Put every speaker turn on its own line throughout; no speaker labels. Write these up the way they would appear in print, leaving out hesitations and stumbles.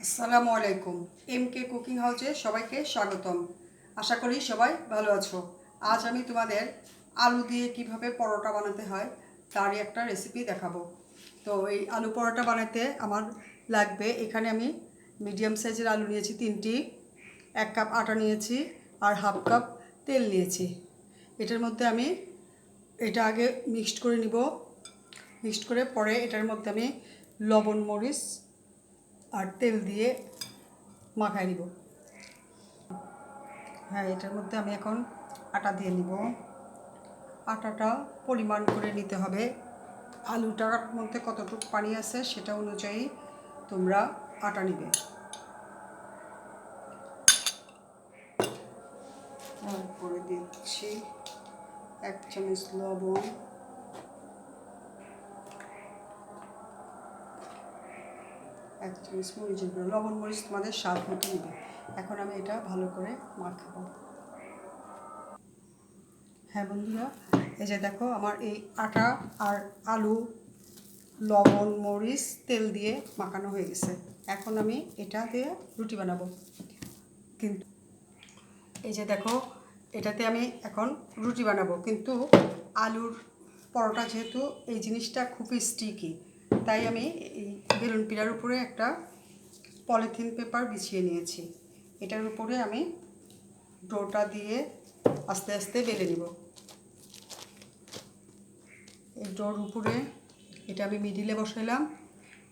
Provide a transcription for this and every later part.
আসসালামুআলাইকুম এমকে cooking হাউসে সবাইকে স্বাগতম। আশা করি সবাই ভালো আছো। আজ আমি তোমাদের আলু দিয়ে কিভাবে পরোটা বানাতে হয় তারই একটা রেসিপি দেখাবো। তো এই আলু পরোটা বানাতে আমার লাগবে, এখানে আমি মিডিয়াম সাইজের আলু নিয়েছি 3টি, 1 কাপ আটা নিয়েছি আর হাফ কাপ তেল নিয়েছি। এটার মধ্যে আমি এটা আগে মিক্সড করে নিব। মিক্সড করে পরে এটার মধ্যে আমি লবণ, মরিচ আর তেল দিয়ে মাখায় নিব। হ্যাঁ, এটার মধ্যে আমি এখন আটা দিয়ে নিব। আটাটা পরিমাণ করে নিতে হবে। আলুটার মধ্যে কতটুকু পানি আছে সেটা অনুযায়ী তোমরা আটা নিবে। তারপরে দিচ্ছি 1 চামচ লবণ, 1 চামচ মরিচের গুঁড়ো। লবণ মরিচ তোমাদের স্বাদ মতো নেবে। এখন আমি এটা ভালো করে মাখাবো। হ্যাঁ বন্ধুরা, এই যে দেখো আমার এই আটা আর আলু লবণ মরিচ তেল দিয়ে মাখানো হয়ে গেছে। এখন আমি এটা দিয়ে রুটি বানাবো। কিন্তু এই যে দেখো, এটাতে আমি এখন রুটি বানাবো, কিন্তু আলুর পরোটা যেহেতু এই জিনিসটা খুবই স্টিকি, তাই আমি এই বেলুন পিঠার উপরে একটা পলিথিন পেপার বিছিয়ে নিয়েছি। এটার উপরে আমি ডোটা দিয়ে আস্তে আস্তে বেলে নিব। এই ডোর উপরে এটা আমি মিডিলে বসাইলাম।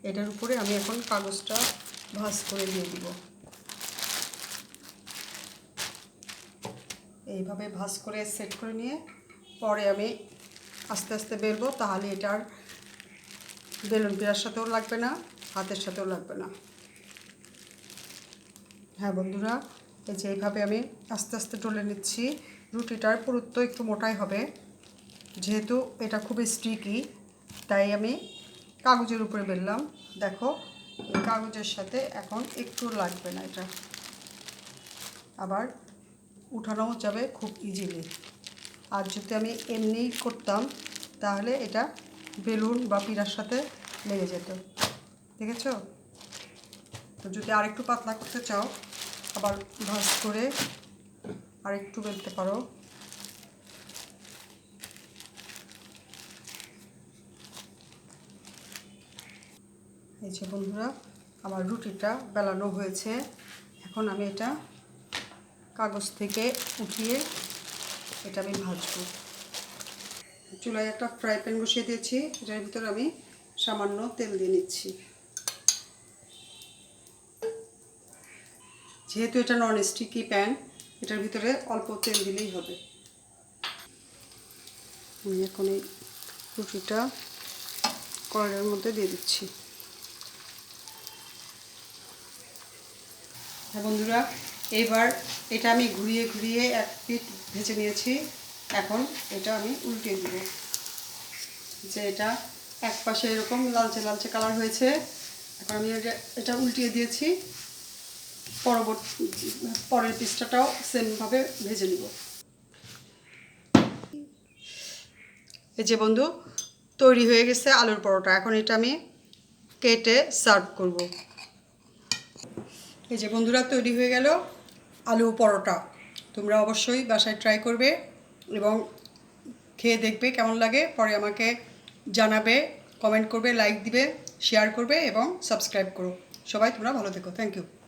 এটার উপরে আমি এখন কাগজটা ভাঁজ করে দিয়ে দিব। এইভাবে ভাঁজ করে সেট করে নিয়ে পরে আমি আস্তে আস্তে বেলবো, তাহলে এটার বেলুন পিঠার সাথেও লাগবে না, হাতের সাথেও লাগবে না। হ্যাঁ বন্ধুরা, এই যে এইভাবে আমি আস্তে আস্তে ডলে নিচ্ছি। রুটিটার পুরুত্ব একটু মোটাই হবে, যেহেতু এটা খুবই স্টিকি, তাই আমি কাগজের উপরে বেললাম। দেখো, এই কাগজের সাথে এখন একটু লাগবে না, এটা আবার উঠানোও যাবে খুব ইজিলি। আর যদি আমি এমনি করতাম তাহলে এটা বেলুন বা পিঠার সাথে লেগে যেত। দেখেছ? তো যদি আরেকটু পাতলা করতে চাও আবার ভাঁজ করে আরেকটু বেলতে পারো। এই যে বন্ধুরা, আমার রুটিটা বেলানো হয়েছে। এখন আমি এটা কাগজ থেকে উঠিয়ে এটা আমি ভাজবো। চুলায় একটা ফ্রাই প্যান বসিয়ে দিয়েছি, এটার ভিতরে আমি সামান্য তেল দিয়ে নিচ্ছি। যেহেতু এটা নন স্টিকি প্যান, এটার ভিতরে অল্প তেল দিলেই হবে। আমি এখন এই রুটিটা কড়াইয়ের মধ্যে দিয়ে দিচ্ছি। হ্যাঁ বন্ধুরা, এইবার এটা আমি ঘুরিয়ে ঘুরিয়ে এক পিঠ ভেজে নিয়েছি। এখন এটা আমি উল্টে দিব। যে এটা এক পাশে এরকম লালচে লালচে কালার হয়েছে, এখন আমি এটা উল্টিয়ে দিয়েছি। পরের পিসটাও সেমভাবে ভেজে নিব। এই যে বন্ধু, তৈরি হয়ে গেছে আলুর পরোটা। এখন এটা আমি কেটে সার্ভ করব। এই যে বন্ধুরা, তৈরি হয়ে গেল আলু পরোটা। তোমরা অবশ্যই বাসায় ট্রাই করবে এবং খেয়ে দেখবে কেমন লাগে। পরে আমাকে জানাবে, কমেন্ট করবে, লাইক দিবে, শেয়ার করবে এবং সাবস্ক্রাইব করো। সবাই তোমরা ভালো থেকো। Thank you.